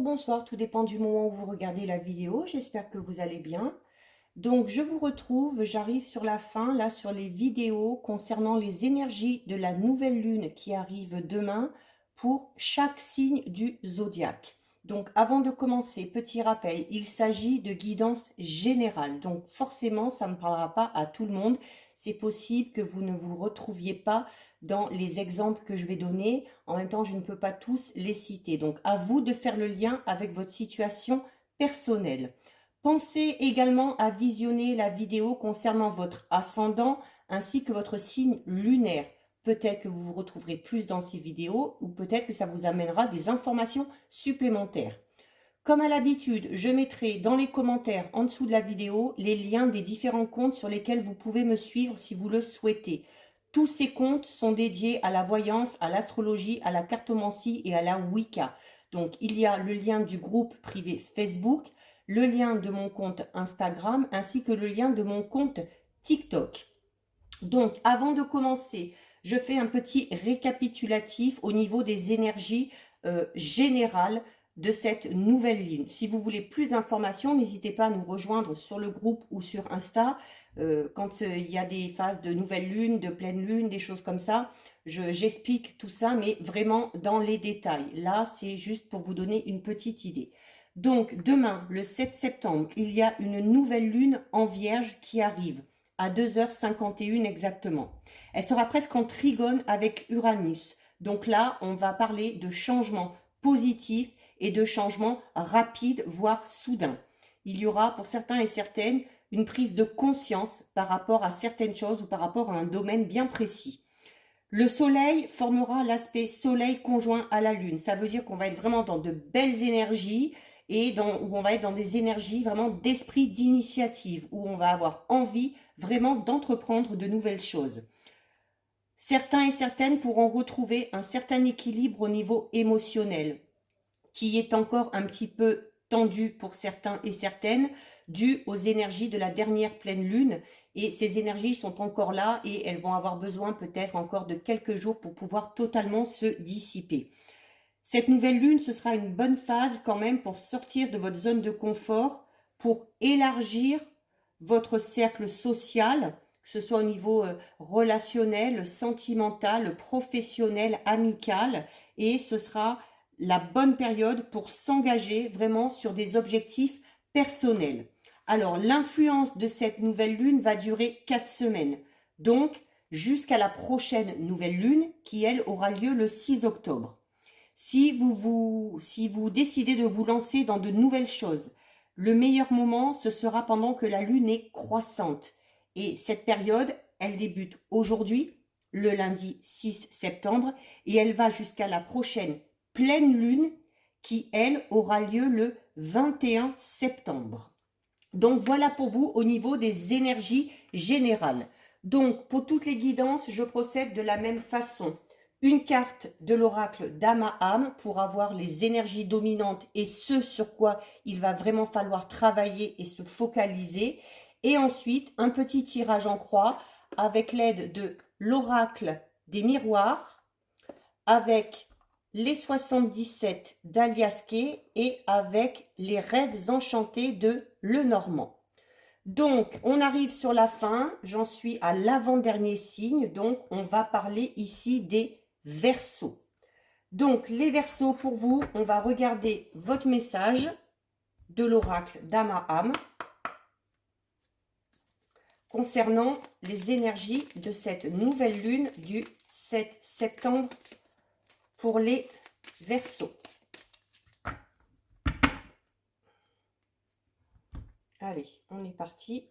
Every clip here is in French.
bonsoir, tout dépend du moment où vous regardez la vidéo. J'espère que vous allez bien. Donc, je vous retrouve, j'arrive sur la fin, là, sur les vidéos concernant les énergies de la nouvelle lune qui arrive demain pour chaque signe du zodiaque. Donc, avant de commencer, petit rappel, il s'agit de guidance générale. Donc, forcément, ça ne parlera pas à tout le monde. C'est possible que vous ne vous retrouviez pas dans les exemples que je vais donner. En même temps, je ne peux pas tous les citer. Donc, à vous de faire le lien avec votre situation personnelle. Pensez également à visionner la vidéo concernant votre ascendant ainsi que votre signe lunaire. Peut-être que vous vous retrouverez plus dans ces vidéos ou peut-être que ça vous amènera des informations supplémentaires. Comme à l'habitude, je mettrai dans les commentaires en dessous de la vidéo les liens des différents comptes sur lesquels vous pouvez me suivre si vous le souhaitez. Tous ces comptes sont dédiés à la voyance, à l'astrologie, à la cartomancie et à la Wicca. Donc, il y a le lien du groupe privé Facebook, le lien de mon compte Instagram, ainsi que le lien de mon compte TikTok. Donc, avant de commencer, je fais un petit récapitulatif au niveau des énergies générales de cette nouvelle ligne. Si vous voulez plus d'informations, n'hésitez pas à nous rejoindre sur le groupe ou sur Insta. Quand il y a des phases de nouvelle lune, de pleine lune, des choses comme ça, j'explique tout ça, mais vraiment dans les détails. Là, c'est juste pour vous donner une petite idée. Donc, demain, le 7 septembre, il y a une nouvelle lune en Vierge qui arrive à 2h51 exactement. Elle sera presque en trigone avec Uranus. Donc là, on va parler de changements positifs et de changements rapides, voire soudains. Il y aura pour certains et certaines une prise de conscience par rapport à certaines choses ou par rapport à un domaine bien précis. Le soleil formera l'aspect soleil conjoint à la lune. Ça veut dire qu'on va être vraiment dans de belles énergies et où on va être dans des énergies vraiment d'esprit d'initiative, où on va avoir envie vraiment d'entreprendre de nouvelles choses. Certains et certaines pourront retrouver un certain équilibre au niveau émotionnel, qui est encore un petit peu tendu pour certains et certaines, dû aux énergies de la dernière pleine lune. Et ces énergies sont encore là et elles vont avoir besoin peut-être encore de quelques jours pour pouvoir totalement se dissiper. Cette nouvelle lune, ce sera une bonne phase quand même pour sortir de votre zone de confort, pour élargir votre cercle social, que ce soit au niveau relationnel, sentimental, professionnel, amical, et ce sera la bonne période pour s'engager vraiment sur des objectifs personnels. Alors, l'influence de cette nouvelle lune va durer 4 semaines, donc jusqu'à la prochaine nouvelle lune qui, elle, aura lieu le 6 octobre. Si vous décidez de vous lancer dans de nouvelles choses, le meilleur moment, ce sera pendant que la lune est croissante. Et cette période, elle débute aujourd'hui, le lundi 6 septembre, et elle va jusqu'à la prochaine pleine lune qui, elle, aura lieu le 21 septembre. Donc, voilà pour vous au niveau des énergies générales. Donc, pour toutes les guidances, je procède de la même façon. Une carte de l'oracle d'Ama-Am pour avoir les énergies dominantes et ce sur quoi il va vraiment falloir travailler et se focaliser. Et ensuite, un petit tirage en croix avec l'aide de l'oracle des miroirs, avec les 77 d'Aliaské et avec les rêves enchantés de Lenormand. Donc, on arrive sur la fin, j'en suis à l'avant-dernier signe, donc on va parler ici des Verseaux. Donc, les Verseaux, pour vous, on va regarder votre message de l'oracle d'Ama-Am concernant les énergies de cette nouvelle lune du 7 septembre pour les Verseaux. Allez, on est parti.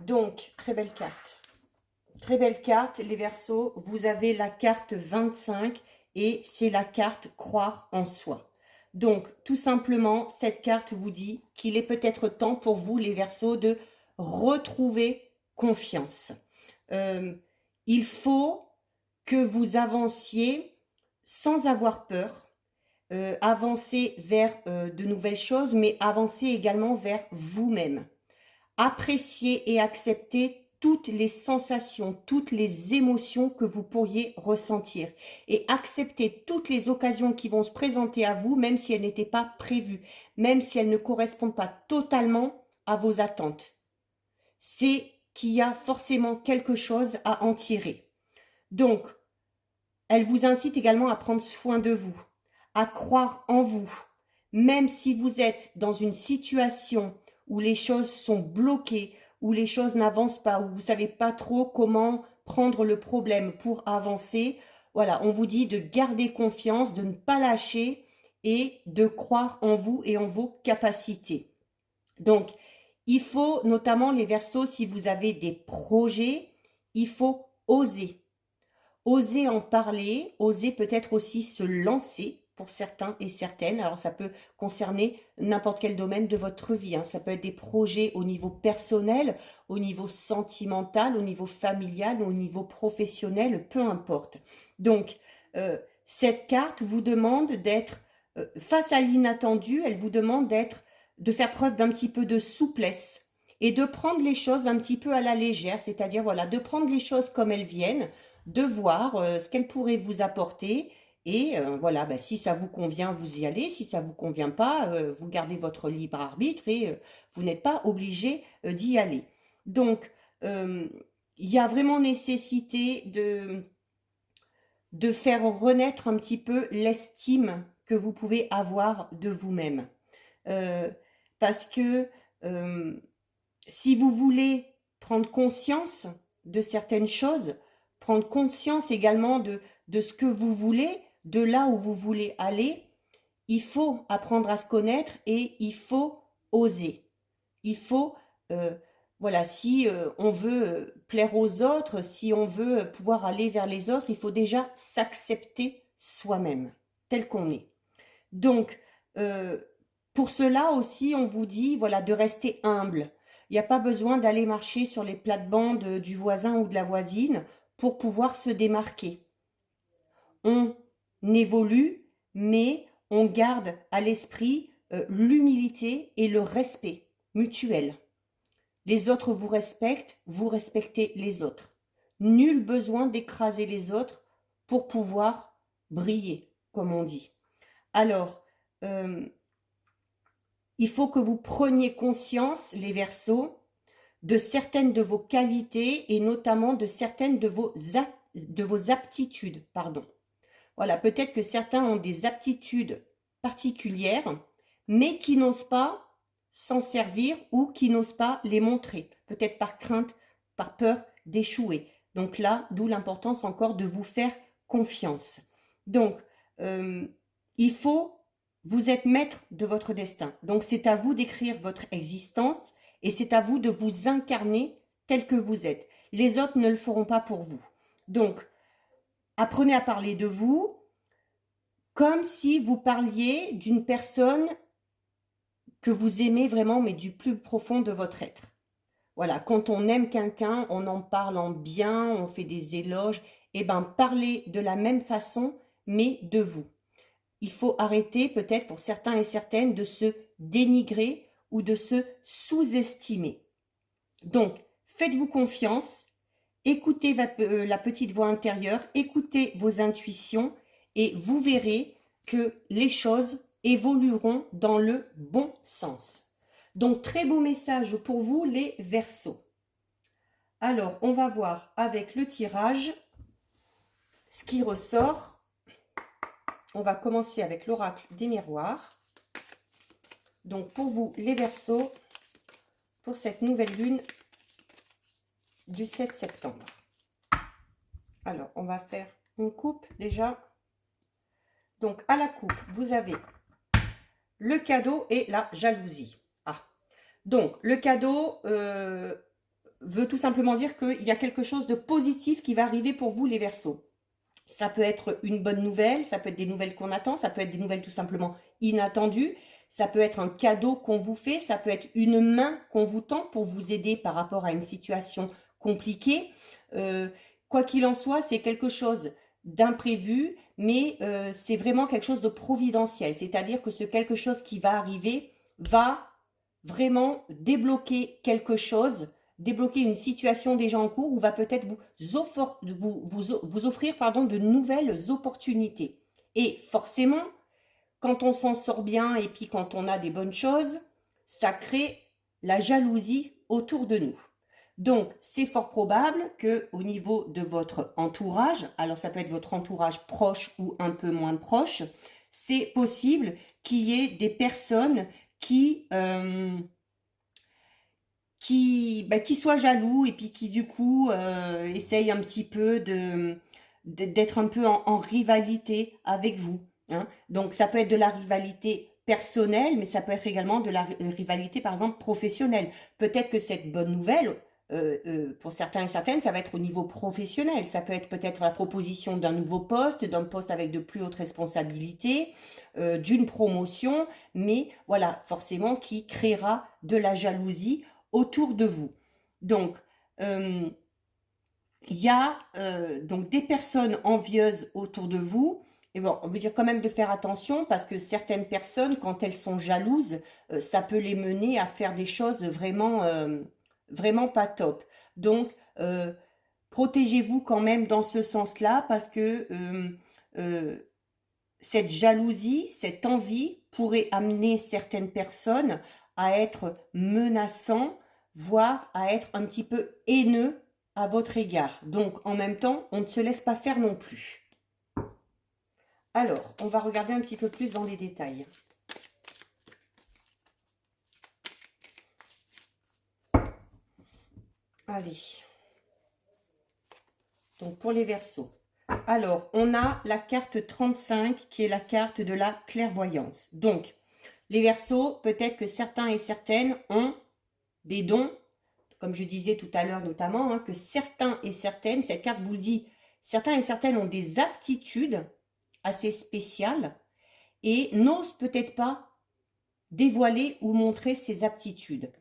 Donc, très belle carte. Très belle carte, les Verseaux. Vous avez la carte 25 et c'est la carte croire en soi. Donc, tout simplement, cette carte vous dit qu'il est peut-être temps pour vous, les Verseaux, de retrouver confiance. Il faut que vous avanciez sans avoir peur, avancer vers de nouvelles choses, mais avancer également vers vous-même. Apprécier et accepter toutes les sensations, toutes les émotions que vous pourriez ressentir et accepter toutes les occasions qui vont se présenter à vous, même si elles n'étaient pas prévues, même si elles ne correspondent pas totalement à vos attentes. C'est qu'il y a forcément quelque chose à en tirer. Donc, elle vous incite également à prendre soin de vous, à croire en vous, même si vous êtes dans une situation où les choses sont bloquées, où les choses n'avancent pas, où vous ne savez pas trop comment prendre le problème pour avancer. Voilà, on vous dit de garder confiance, de ne pas lâcher et de croire en vous et en vos capacités. Donc, il faut notamment les Verseaux, si vous avez des projets, il faut oser. Oser en parler, oser peut-être aussi se lancer pour certains et certaines. Alors ça peut concerner n'importe quel domaine de votre vie, hein. Ça peut être des projets au niveau personnel, au niveau sentimental, au niveau familial, au niveau professionnel, peu importe. Donc cette carte vous demande d'être face à l'inattendu, elle vous demande de faire preuve d'un petit peu de souplesse et de prendre les choses un petit peu à la légère, c'est-à-dire voilà, de prendre les choses comme elles viennent, de voir ce qu'elles pourraient vous apporter et voilà, bah, si ça vous convient, vous y allez, si ça vous convient pas, vous gardez votre libre arbitre et vous n'êtes pas obligé d'y aller. Donc, il y a vraiment nécessité de faire renaître un petit peu l'estime que vous pouvez avoir de vous-même. Parce que si vous voulez prendre conscience de certaines choses, prendre conscience également de ce que vous voulez, de là où vous voulez aller, il faut apprendre à se connaître et il faut oser. Il faut, voilà, si on veut plaire aux autres, si on veut pouvoir aller vers les autres, il faut déjà s'accepter soi-même, tel qu'on est. Donc, pour cela aussi, on vous dit, voilà, de rester humble. Il n'y a pas besoin d'aller marcher sur les plates-bandes du voisin ou de la voisine pour pouvoir se démarquer. On évolue, mais on garde à l'esprit l'humilité et le respect mutuel. Les autres vous respectent, vous respectez les autres. Nul besoin d'écraser les autres pour pouvoir briller, comme on dit. Alors, il faut que vous preniez conscience, les Verseaux, de certaines de vos qualités et notamment de certaines de vos aptitudes. Voilà, peut-être que certains ont des aptitudes particulières, mais qui n'osent pas s'en servir ou qui n'osent pas les montrer, peut-être par crainte, par peur d'échouer. Donc là, d'où l'importance encore de vous faire confiance. Donc, vous êtes maître de votre destin. Donc c'est à vous d'écrire votre existence et c'est à vous de vous incarner tel que vous êtes. Les autres ne le feront pas pour vous. Donc, apprenez à parler de vous comme si vous parliez d'une personne que vous aimez vraiment, mais du plus profond de votre être. Voilà, quand on aime quelqu'un, on en parle en bien, on fait des éloges. Eh bien, parlez de la même façon, mais de vous. Il faut arrêter peut-être pour certains et certaines de se dénigrer ou de se sous-estimer. Donc, faites-vous confiance, écoutez la petite voix intérieure, écoutez vos intuitions et vous verrez que les choses évolueront dans le bon sens. Donc, très beau message pour vous les Verseaux. Alors, on va voir avec le tirage ce qui ressort. On va commencer avec l'oracle des miroirs. Donc, pour vous, les Verseaux, pour cette nouvelle lune du 7 septembre. Alors, on va faire une coupe déjà. Donc, à la coupe, vous avez le cadeau et la jalousie. Ah, donc, le cadeau veut tout simplement dire qu'il y a quelque chose de positif qui va arriver pour vous, les Verseaux. Ça peut être une bonne nouvelle, ça peut être des nouvelles qu'on attend, ça peut être des nouvelles tout simplement inattendues, ça peut être un cadeau qu'on vous fait, ça peut être une main qu'on vous tend pour vous aider par rapport à une situation compliquée. Quoi qu'il en soit, c'est quelque chose d'imprévu, mais c'est vraiment quelque chose de providentiel. C'est-à-dire que ce quelque chose qui va arriver va vraiment débloquer quelque chose débloquer une situation déjà en cours ou va peut-être vous offrir pardon, de nouvelles opportunités. Et forcément, quand on s'en sort bien et puis quand on a des bonnes choses, ça crée la jalousie autour de nous. Donc, c'est fort probable que au niveau de votre entourage, alors ça peut être votre entourage proche ou un peu moins proche, c'est possible qu'il y ait des personnes qui soient jaloux et puis qui du coup essayent un petit peu d'être un peu en rivalité avec vous. Hein. Donc ça peut être de la rivalité personnelle, mais ça peut être également de la rivalité par exemple professionnelle. Peut-être que cette bonne nouvelle, pour certains et certaines, ça va être au niveau professionnel. Ça peut être peut-être la proposition d'un nouveau poste, d'un poste avec de plus hautes responsabilités, d'une promotion, mais voilà, forcément qui créera de la jalousie autour de vous. Donc, il y a donc des personnes envieuses autour de vous. Et bon, on veut dire quand même de faire attention parce que certaines personnes, quand elles sont jalouses, ça peut les mener à faire des choses vraiment pas top. Donc, protégez-vous quand même dans ce sens-là parce que cette jalousie, cette envie pourrait amener certaines personnes à être menaçants, voire à être un petit peu haineux à votre égard. Donc, en même temps, on ne se laisse pas faire non plus. Alors, on va regarder un petit peu plus dans les détails. Allez. Donc, pour les Verseaux. Alors, on a la carte 35 qui est la carte de la clairvoyance. Donc, les Verseaux, peut-être que certains et certaines ont des dons, comme je disais tout à l'heure notamment, hein, que certains et certaines, cette carte vous le dit, certains et certaines ont des aptitudes assez spéciales et n'osent peut-être pas dévoiler ou montrer ces aptitudes.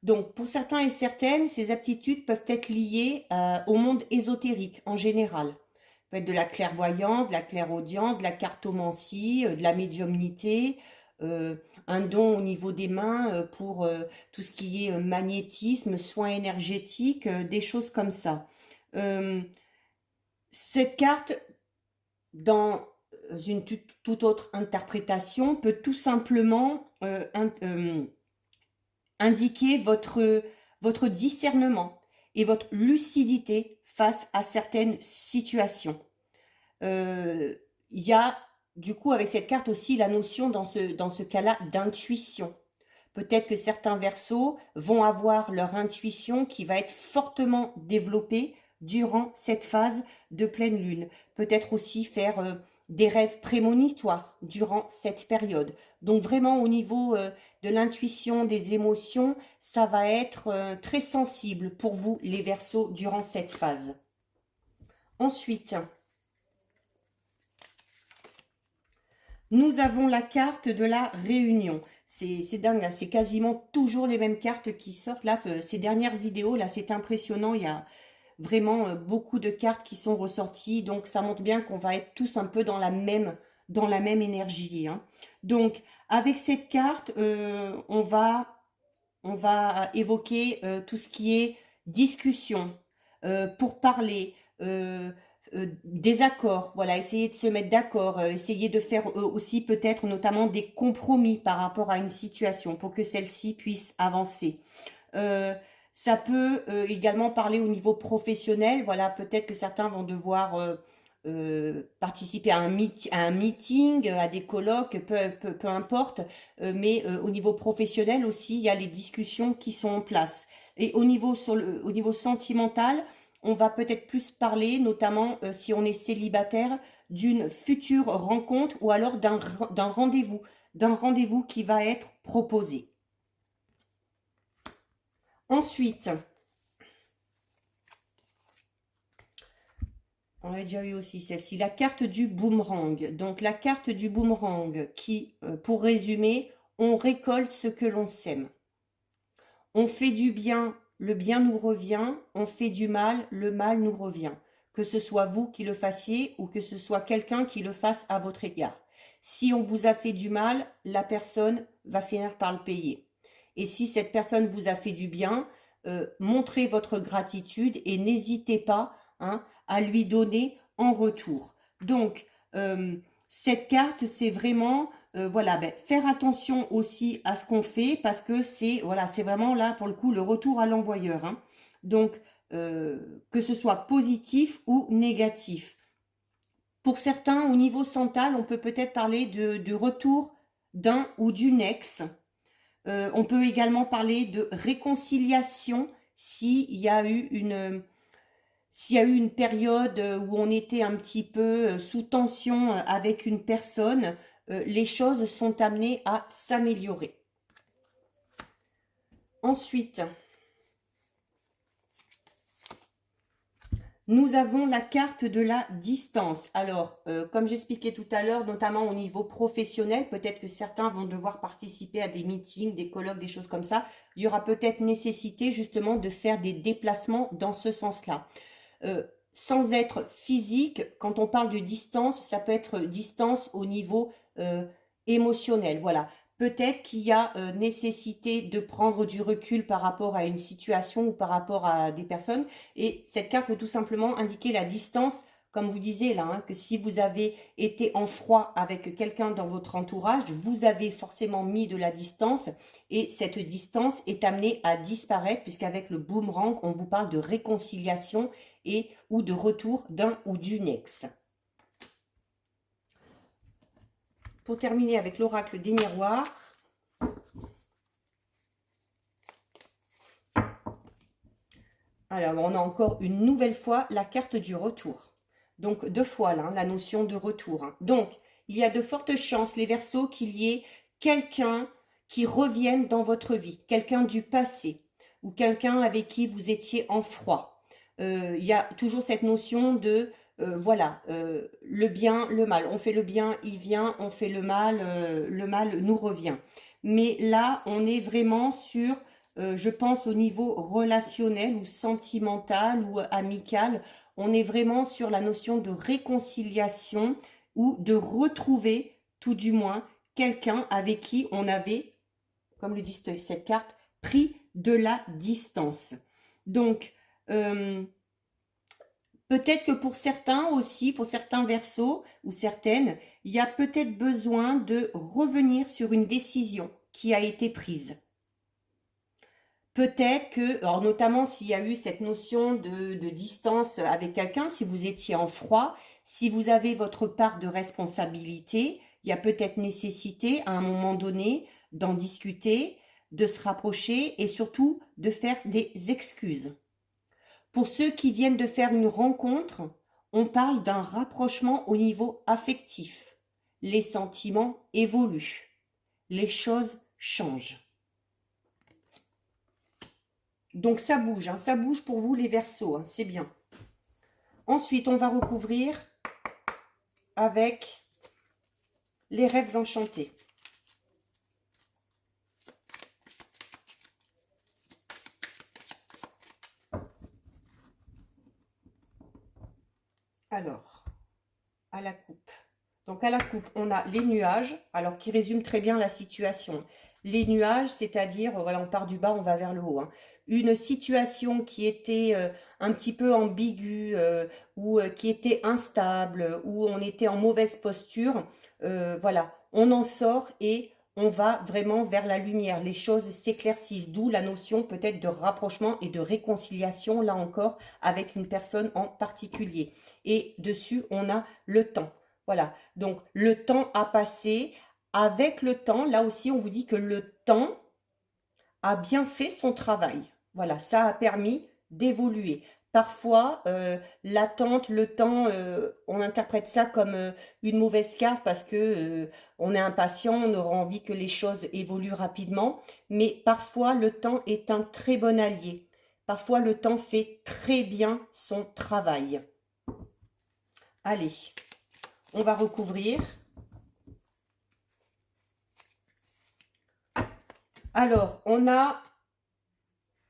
Donc, pour certains et certaines, ces aptitudes peuvent être liées au monde ésotérique en général. Ça peut être de la clairvoyance, de la clairaudience, de la cartomancie, de la médiumnité, un don au niveau des mains pour tout ce qui est magnétisme, soins énergétiques, des choses comme ça. Cette carte, dans une toute autre interprétation, peut tout simplement indiquer votre discernement et votre lucidité face à certaines situations. Il y a du coup avec cette carte aussi la notion dans ce cas-là d'intuition. Peut-être que certains Verseaux vont avoir leur intuition qui va être fortement développée durant cette phase de pleine lune. Peut-être aussi faire des rêves prémonitoires durant cette période. Donc vraiment au niveau de l'intuition, des émotions, ça va être très sensible pour vous les Verseaux durant cette phase. Ensuite, nous avons la carte de la réunion. C'est dingue, c'est quasiment toujours les mêmes cartes qui sortent. Là, ces dernières vidéos, là, c'est impressionnant. Il y a vraiment beaucoup de cartes qui sont ressorties. Donc, ça montre bien qu'on va être tous un peu dans la même énergie. Hein. Donc, avec cette carte, on va évoquer tout ce qui est discussion, pour parler, des accords, voilà, essayer de se mettre d'accord, essayer de faire aussi peut-être notamment des compromis par rapport à une situation pour que celle-ci puisse avancer. Ça peut également parler au niveau professionnel, voilà, peut-être que certains vont devoir participer à un meeting, à des colloques, peu importe, mais au niveau professionnel aussi, il y a les discussions qui sont en place. Et au niveau sentimental, on va peut-être plus parler, notamment si on est célibataire, d'une future rencontre ou alors d'un rendez-vous qui va être proposé. Ensuite, on a déjà eu aussi celle-ci, la carte du boomerang. Donc la carte du boomerang qui, pour résumer, on récolte ce que l'on sème. On fait du bien, le bien nous revient, on fait du mal, le mal nous revient. Que ce soit vous qui le fassiez ou que ce soit quelqu'un qui le fasse à votre égard. Si on vous a fait du mal, la personne va finir par le payer. Et si cette personne vous a fait du bien, montrez votre gratitude et n'hésitez pas, hein, à lui donner en retour. Donc, cette carte, c'est vraiment, voilà, ben, faire attention aussi à ce qu'on fait parce que c'est, voilà, c'est vraiment là, pour le coup, le retour à l'envoyeur, hein. Donc, que ce soit positif ou négatif. Pour certains, au niveau mental, on peut peut-être parler du retour d'un ou d'une ex. On peut également parler de réconciliation s'il y a eu une période où on était un petit peu sous tension avec une personne, les choses sont amenées à s'améliorer. Ensuite, nous avons la carte de la distance. Alors, comme j'expliquais tout à l'heure, notamment au niveau professionnel, peut-être que certains vont devoir participer à des meetings, des colloques, des choses comme ça. Il y aura peut-être nécessité justement de faire des déplacements dans ce sens-là. Sans être physique, quand on parle de distance, ça peut être distance au niveau émotionnel. Voilà. Peut-être qu'il y a nécessité de prendre du recul par rapport à une situation ou par rapport à des personnes. Et cette carte peut tout simplement indiquer la distance, comme vous disiez là, hein, que si vous avez été en froid avec quelqu'un dans votre entourage, vous avez forcément mis de la distance et cette distance est amenée à disparaître puisqu'avec le boomerang, on vous parle de réconciliation et ou de retour d'un ou d'une ex. Pour terminer avec l'oracle des miroirs, alors on a encore une nouvelle fois la carte du retour. Donc deux fois là, la notion de retour. Donc il y a de fortes chances, les Verseaux, qu'il y ait quelqu'un qui revienne dans votre vie, quelqu'un du passé ou quelqu'un avec qui vous étiez en froid. Il y a toujours cette notion de voilà, le bien, le mal. On fait le bien, il vient, on fait le mal nous revient. Mais là, on est vraiment sur, je pense, au niveau relationnel ou sentimental ou amical, on est vraiment sur la notion de réconciliation ou de retrouver, tout du moins, quelqu'un avec qui on avait, comme le dit cette carte, pris de la distance. Donc, peut-être que pour certains aussi, pour certains Verseaux ou certaines, il y a peut-être besoin de revenir sur une décision qui a été prise. Peut-être que, alors notamment s'il y a eu cette notion de distance avec quelqu'un, si vous étiez en froid, si vous avez votre part de responsabilité, il y a peut-être nécessité à un moment donné d'en discuter, de se rapprocher et surtout de faire des excuses. Pour ceux qui viennent de faire une rencontre, on parle d'un rapprochement au niveau affectif. Les sentiments évoluent. Les choses changent. Donc ça bouge, hein, ça bouge pour vous les Verseaux, hein, c'est bien. Ensuite, on va recouvrir avec les rêves enchantés. Alors, à la coupe. Donc à la coupe, on a les nuages, alors qui résument très bien la situation. Les nuages, c'est-à-dire, voilà, on part du bas, on va vers le haut, hein. Une situation qui était un petit peu ambiguë, ou qui était instable, où on était en mauvaise posture, voilà, on en sort et on va vraiment vers la lumière. Les choses s'éclaircissent, d'où la notion peut-être de rapprochement et de réconciliation, là encore, avec une personne en particulier. Et dessus, on a le temps. Voilà, donc le temps a passé. Avec le temps, là aussi, on vous dit que le temps a bien fait son travail. Voilà, ça a permis d'évoluer. Parfois, l'attente, le temps, on interprète ça comme une mauvaise carte parce que on est impatient, on aura envie que les choses évoluent rapidement. Mais parfois, le temps est un très bon allié. Parfois, le temps fait très bien son travail. Allez, on va recouvrir. Alors, on a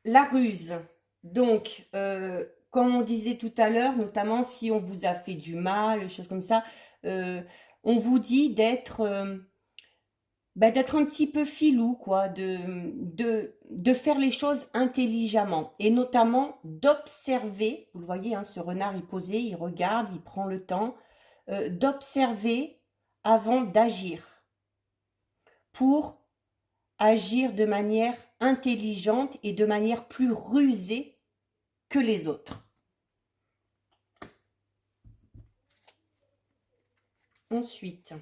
la ruse. Donc, comme on disait tout à l'heure, notamment si on vous a fait du mal, des choses comme ça, on vous dit d'être bah, d'être un petit peu filou, quoi, de faire les choses intelligemment et notamment d'observer. Vous le voyez, hein, ce renard, il posait, il regarde, il prend le temps d'observer avant d'agir pour agir de manière intelligente et de manière plus rusée que les autres. Ensuite,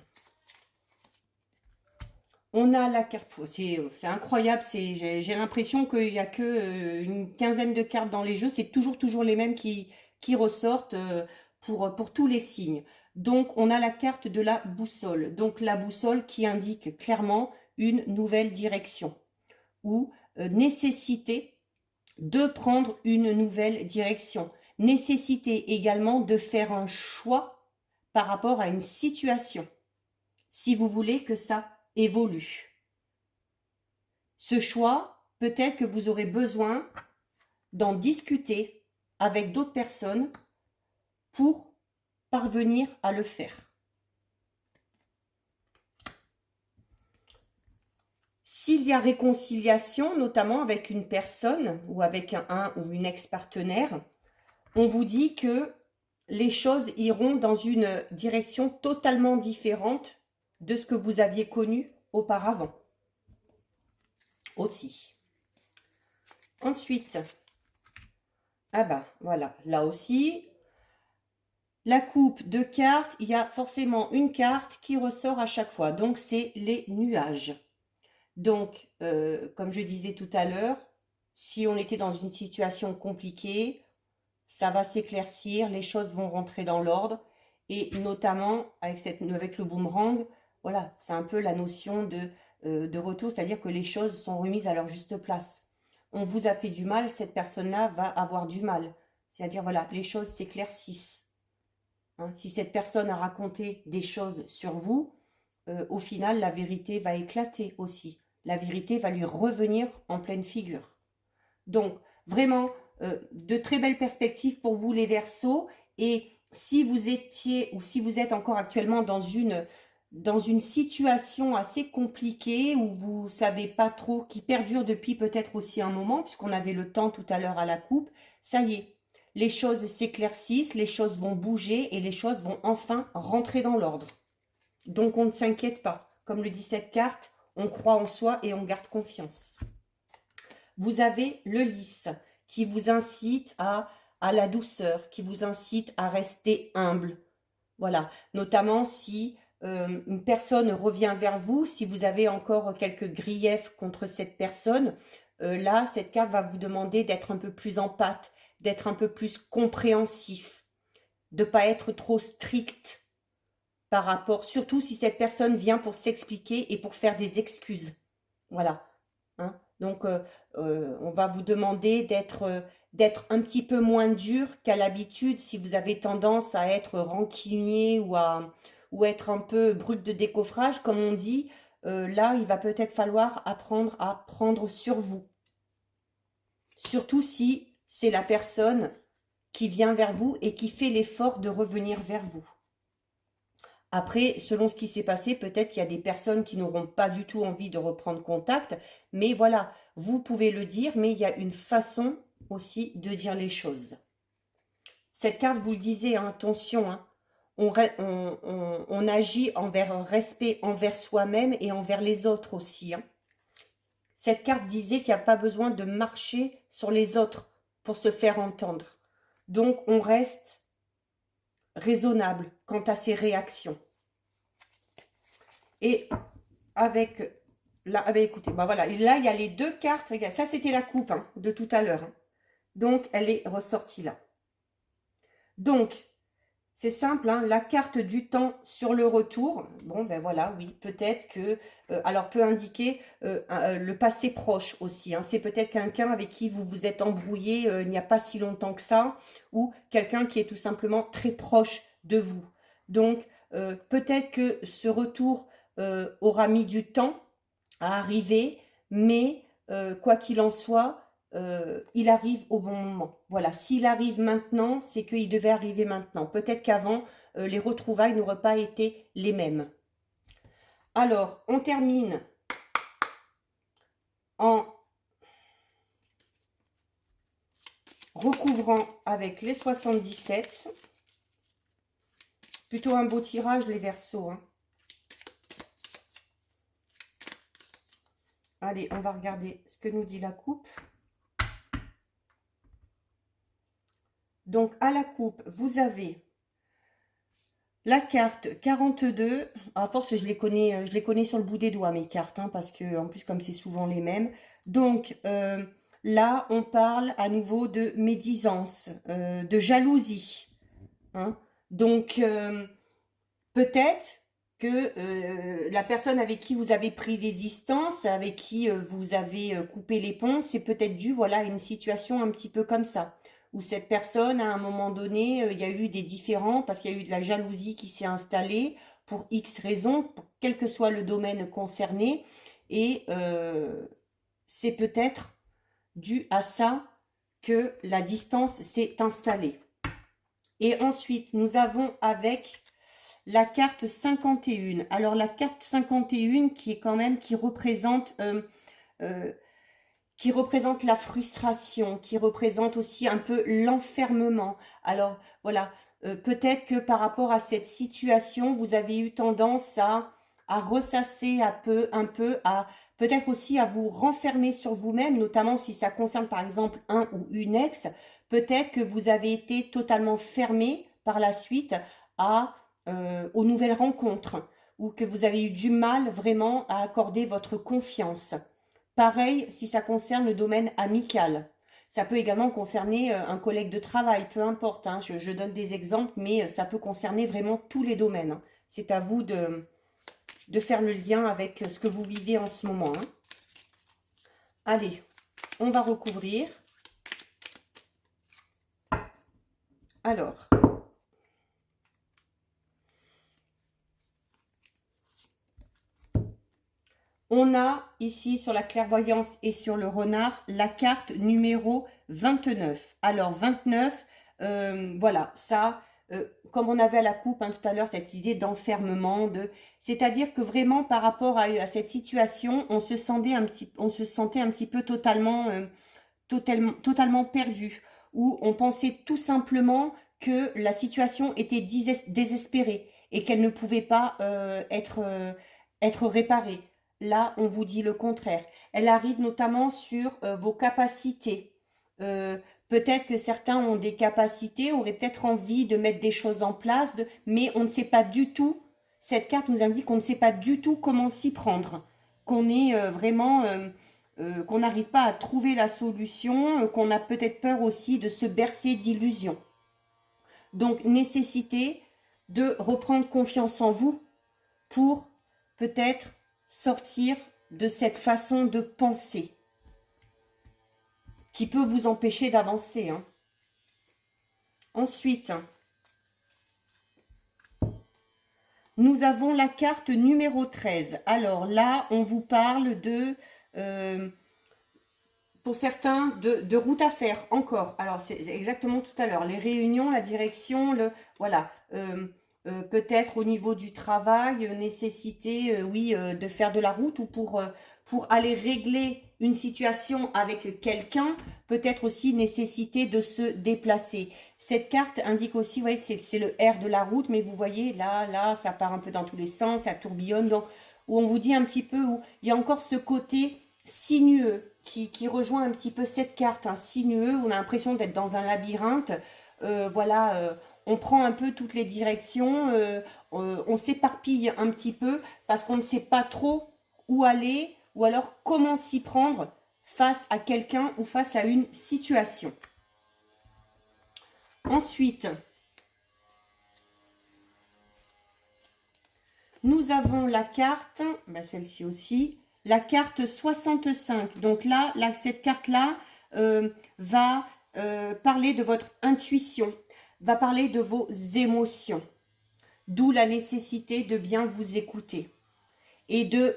on a la carte, c'est incroyable, j'ai l'impression qu'il n'y a que une quinzaine de cartes dans les jeux, c'est toujours les mêmes qui ressortent pour tous les signes. Donc on a la carte de la boussole, donc la boussole qui indique clairement une nouvelle direction ou nécessité de prendre une nouvelle direction, nécessité également de faire un choix par rapport à une situation, si vous voulez que ça évolue. Ce choix, peut-être que vous aurez besoin d'en discuter avec d'autres personnes pour parvenir à le faire. S'il y a réconciliation, notamment avec une personne ou avec un ou une ex-partenaire, on vous dit que les choses iront dans une direction totalement différente de ce que vous aviez connu auparavant. Aussi. Ensuite, ah bah voilà, là aussi, la coupe de cartes, il y a forcément une carte qui ressort à chaque fois. Donc, c'est les nuages. Donc, comme je disais tout à l'heure, si on était dans une situation compliquée, ça va s'éclaircir, les choses vont rentrer dans l'ordre. Et notamment, avec le boomerang, voilà, c'est un peu la notion de retour, c'est-à-dire que les choses sont remises à leur juste place. On vous a fait du mal, cette personne-là va avoir du mal. C'est-à-dire, voilà, les choses s'éclaircissent. Hein, si cette personne a raconté des choses sur vous, au final, la vérité va éclater aussi. La vérité va lui revenir en pleine figure. Donc, vraiment, de très belles perspectives pour vous les Verseaux. Et si vous étiez ou si vous êtes encore actuellement dans une situation assez compliquée où vous ne savez pas trop, qui perdure depuis peut-être aussi un moment, puisqu'on avait le temps tout à l'heure à la coupe, ça y est, les choses s'éclaircissent, les choses vont bouger et les choses vont enfin rentrer dans l'ordre. Donc on ne s'inquiète pas. Comme le dit cette carte, on croit en soi et on garde confiance. Vous avez le lys qui vous incite à la douceur, qui vous incite à rester humble. Voilà, notamment si une personne revient vers vous, si vous avez encore quelques griefs contre cette personne, là, cette carte va vous demander d'être un peu plus empathe, d'être un peu plus compréhensif, de ne pas être trop strict par rapport, surtout si cette personne vient pour s'expliquer et pour faire des excuses. Voilà. Hein. Donc, on va vous demander d'être un petit peu moins dur qu'à l'habitude si vous avez tendance à être rancunier ou être un peu brut de décoffrage, comme on dit. Là, il va peut-être falloir apprendre à prendre sur vous. Surtout si c'est la personne qui vient vers vous et qui fait l'effort de revenir vers vous. Après, selon ce qui s'est passé, peut-être qu'il y a des personnes qui n'auront pas du tout envie de reprendre contact. Mais voilà, vous pouvez le dire, mais il y a une façon aussi de dire les choses. Cette carte, vous le disiez, hein, attention, hein, on agit envers un respect envers soi-même et envers les autres aussi. Hein. Cette carte disait qu'il n'y a pas besoin de marcher sur les autres pour se faire entendre. Donc, on reste raisonnable quant à ses réactions. Et avec là, ah ben écoutez, bah voilà, et là il y a les deux cartes, regarde, ça c'était la coupe hein, de tout à l'heure. Hein. Donc elle est ressortie là. Donc, c'est simple, hein, la carte du temps sur le retour, bon ben voilà, oui, peut-être que, alors peut indiquer le passé proche aussi, hein, c'est peut-être quelqu'un avec qui vous vous êtes embrouillé il n'y a pas si longtemps que ça, ou quelqu'un qui est tout simplement très proche de vous. Donc, peut-être que ce retour aura mis du temps à arriver, mais quoi qu'il en soit, il arrive au bon moment. Voilà, s'il arrive maintenant, c'est qu'il devait arriver maintenant. Peut-être qu'avant, les retrouvailles n'auraient pas été les mêmes. Alors, on termine en recouvrant avec les 77. Plutôt un beau tirage, les Verseaux, hein. Allez, on va regarder ce que nous dit la coupe. Donc, à la coupe, vous avez la carte 42. À force, je les connais sur le bout des doigts, mes cartes, hein, parce que, en plus, comme c'est souvent les mêmes. Donc, là, on parle à nouveau de médisance, de jalousie, hein. Donc, peut-être que la personne avec qui vous avez pris des distances, avec qui vous avez coupé les ponts, c'est peut-être dû, voilà, à une situation un petit peu comme ça, où cette personne, à un moment donné, il y a eu des différends, parce qu'il y a eu de la jalousie qui s'est installée, pour X raisons, quel que soit le domaine concerné, et c'est peut-être dû à ça que la distance s'est installée. Et ensuite, nous avons avec la carte 51. Alors, la carte 51 qui est quand même, qui représente la frustration, qui représente aussi un peu l'enfermement. Alors, voilà, peut-être que par rapport à cette situation, vous avez eu tendance à ressasser un peu, à peut-être aussi à vous renfermer sur vous-même, notamment si ça concerne par exemple un ou une ex. Peut-être que vous avez été totalement fermé par la suite aux nouvelles rencontres, ou que vous avez eu du mal vraiment à accorder votre confiance. Pareil si ça concerne le domaine amical. Ça peut également concerner un collègue de travail, peu importe, hein, je donne des exemples, mais ça peut concerner vraiment tous les domaines, hein. C'est à vous de faire le lien avec ce que vous vivez en ce moment, hein. Allez, on va recouvrir. Alors, on a ici sur la clairvoyance et sur le renard la carte numéro 29. Alors 29, voilà, ça, comme on avait à la coupe, hein, tout à l'heure, cette idée d'enfermement, c'est-à-dire que vraiment par rapport à cette situation, on se sentait un petit peu totalement perdu, où on pensait tout simplement que la situation était désespérée et qu'elle ne pouvait pas être réparée. Là, on vous dit le contraire. Elle arrive notamment sur vos capacités. Euh, Peut-être que certains ont des capacités, auraient peut-être envie de mettre des choses en place, mais on ne sait pas du tout. Cette carte nous indique qu'on ne sait pas du tout comment s'y prendre, qu'on est vraiment, qu'on n'arrive pas à trouver la solution, qu'on a peut-être peur aussi de se bercer d'illusions. Donc, nécessité de reprendre confiance en vous pour peut-être sortir de cette façon de penser qui peut vous empêcher d'avancer, hein. Ensuite, nous avons la carte numéro 13. Alors là, on vous parle pour certains, de route à faire encore. Alors, c'est exactement tout à l'heure. Les réunions, la direction, voilà. Peut-être au niveau du travail, nécessité, oui, de faire de la route ou pour aller régler une situation avec quelqu'un, peut-être aussi nécessité de se déplacer. Cette carte indique aussi, vous voyez, c'est le R de la route, mais vous voyez, là, ça part un peu dans tous les sens, ça tourbillonne, donc, où on vous dit un petit peu, où il y a encore ce côté sinueux qui rejoint un petit peu cette carte, un sinueux, où on a l'impression d'être dans un labyrinthe, voilà, on prend un peu toutes les directions, on s'éparpille un petit peu parce qu'on ne sait pas trop où aller ou alors comment s'y prendre face à quelqu'un ou face à une situation. Ensuite, nous avons la carte, celle-ci aussi, la carte 65. Donc là, cette carte-là va parler de votre intuition, va parler de vos émotions, d'où la nécessité de bien vous écouter et de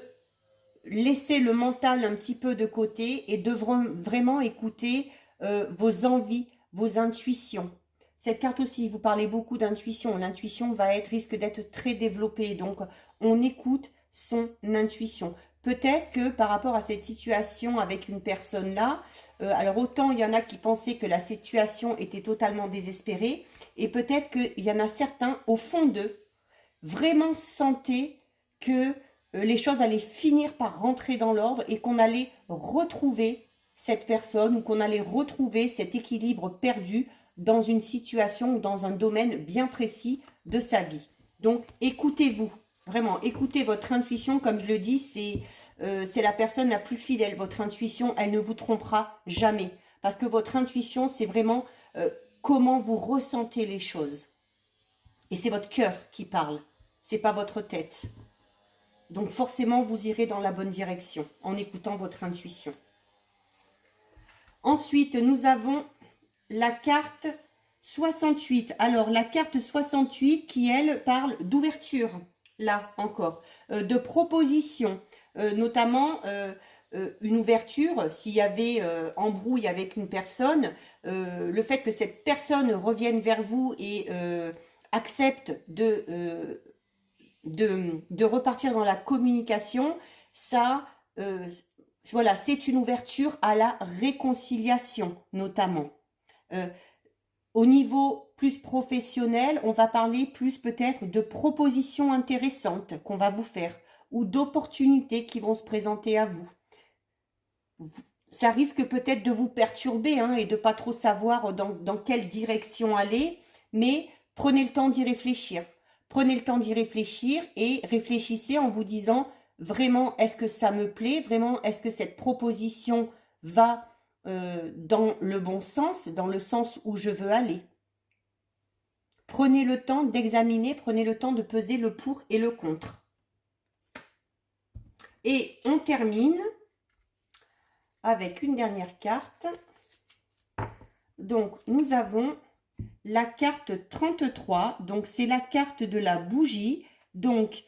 laisser le mental un petit peu de côté et de vraiment écouter vos envies, vos intuitions. Cette carte aussi, vous parlez beaucoup d'intuition. L'intuition risque d'être très développée. Donc, on écoute son intuition. Peut-être que par rapport à cette situation avec une personne-là, alors autant il y en a qui pensaient que la situation était totalement désespérée, et peut-être qu'il y en a certains, au fond d'eux, vraiment sentaient que les choses allaient finir par rentrer dans l'ordre et qu'on allait retrouver cette personne ou qu'on allait retrouver cet équilibre perdu dans une situation ou dans un domaine bien précis de sa vie. Donc, écoutez-vous, vraiment, écoutez votre intuition, comme je le dis, c'est la personne la plus fidèle. Votre intuition, elle ne vous trompera jamais. Parce que votre intuition, c'est vraiment comment vous ressentez les choses. Et c'est votre cœur qui parle, c'est pas votre tête. Donc forcément, vous irez dans la bonne direction en écoutant votre intuition. Ensuite, nous avons la carte 68. Alors, la carte 68 qui, elle, parle d'ouverture, là encore, de proposition, notamment une ouverture, s'il y avait embrouille avec une personne, le fait que cette personne revienne vers vous et accepte de repartir dans la communication, ça, voilà, c'est une ouverture à la réconciliation, notamment. Au niveau plus professionnel, on va parler plus peut-être de propositions intéressantes qu'on va vous faire ou d'opportunités qui vont se présenter à vous. Ça risque peut-être de vous perturber hein, et de pas trop savoir dans quelle direction aller, mais prenez le temps d'y réfléchir. Prenez le temps d'y réfléchir et réfléchissez en vous disant vraiment est-ce que ça me plaît, vraiment est-ce que cette proposition va dans le bon sens, dans le sens où je veux aller. Prenez le temps d'examiner, prenez le temps de peser le pour et le contre. Et on termine avec une dernière carte. Donc, nous avons la carte 33. Donc, c'est la carte de la bougie. Donc,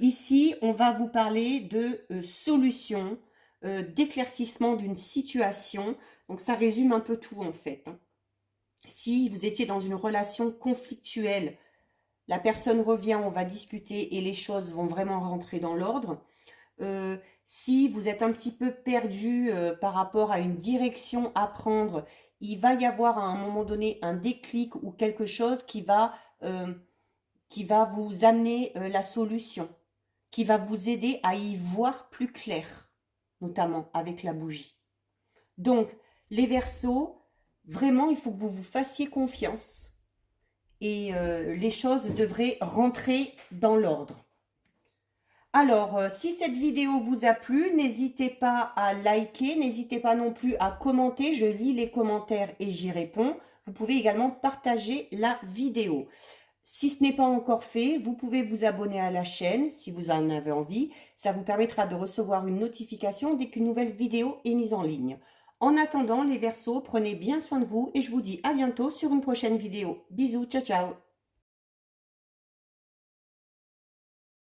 ici, on va vous parler de solution, d'éclaircissement d'une situation. Donc, ça résume un peu tout, en fait. Si vous étiez dans une relation conflictuelle, la personne revient, on va discuter et les choses vont vraiment rentrer dans l'ordre. Si vous êtes un petit peu perdu par rapport à une direction à prendre, il va y avoir à un moment donné un déclic ou quelque chose qui va vous amener la solution, qui va vous aider à y voir plus clair, notamment avec la bougie. Donc, les Verseaux, vraiment, il faut que vous vous fassiez confiance et les choses devraient rentrer dans l'ordre. Alors, si cette vidéo vous a plu, n'hésitez pas à liker, n'hésitez pas non plus à commenter, je lis les commentaires et j'y réponds. Vous pouvez également partager la vidéo. Si ce n'est pas encore fait, vous pouvez vous abonner à la chaîne si vous en avez envie. Ça vous permettra de recevoir une notification dès qu'une nouvelle vidéo est mise en ligne. En attendant, les Verseaux, prenez bien soin de vous et je vous dis à bientôt sur une prochaine vidéo. Bisous, ciao ciao.